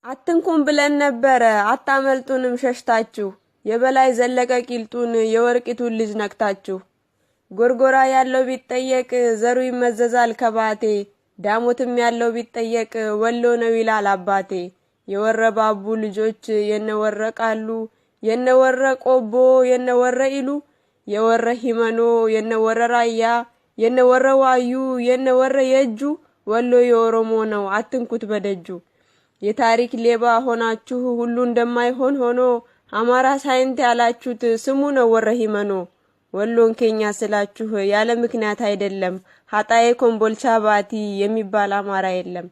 አትንኩም ብለን ነበረ አታመልጡንም ሸሽታችሁ የበላይ ዘለቀ ቂልጡን የወርቂቱን ልጅ ነክታችሁ ጎርጎራ ያለው ቢጠየቅ ዘሩ ይመዘዛል ከባቴ ዳሞትም ያለው ቢጠየቅ ወሎ ነው ይላል አባቴ የወረባቡ ልጆች የነወረቃሉ የነወረቆቦ የነወረኢሉ የወረ ሂመኖ የነወረራያ የነወረዋዩ የነወረ የጁ ወሎ የኦሮሞ ነው አትንኩት በደጁ የታሪክ ሌባ ሆናችሁ ሁሉ እንደማይሆን ሆኖ አማራ ሳይንት ያላችሁት ስሙ ነው ወረ ሂመኖ ወሎን ኬኛ ስላችሁ ያለ ምክንያት አይደለም ሀጣዬ ኮምቦልቻ ባቲ የሚባል አማራ የለም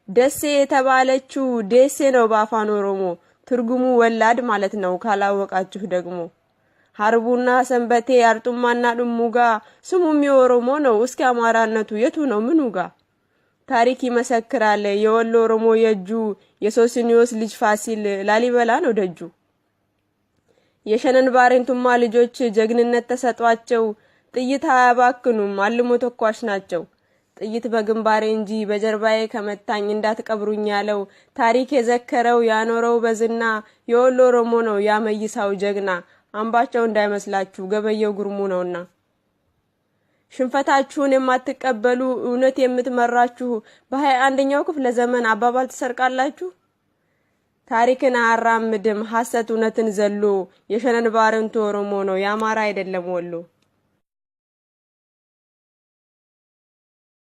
ደሴ የተባለችው ደሴ ነው በአፋን ኦሮሞ ትርጉሙ ወላድ ማለት ነው ካላወቃችሁ ደግሞ ሀርቡና ሰንበቴ አርጡማና ድሙጋ ስሙም የኦሮሞ ነው እስኪ አማራነቱ የቱ ነው ምኑጋ ታሪክ ይመሰክራል የወሎ ኦሮሞ የጁ የሶስኒዮስ ልጅ ፋሲል ላሊበላ ነው ደጁ የሸነን ባሬንቱማ ልጆች ጀግንነት ተሰጧቸው ጥይት አያባክኑም አልሞ ተኳሽ ናቸው ጥይት በግንባሬ እንጂ በጀርባዬ ከመታኝ እንዳትቀብሩኝ ያለው ታሪክ የዘከረው ያኖረው በዝና የወሎ ኦሮሞ ነው ያመይሳው ጀግና አምባቸው እንዳይመስላችሁ ገበየው ጉርሙ ነውና ሽንፈታችሁን የማትቀበሉ እውነት የምትመራችሁ በ21ኛው ክፍለ ዘመን አባባል ተሰርቃላችሁ ታሪክን አራምድም ሐሰት እውነትን ዘሎ የሸነን ባሬንቱ ኦሮሞ ነው ያማራ አይደለም ወሎ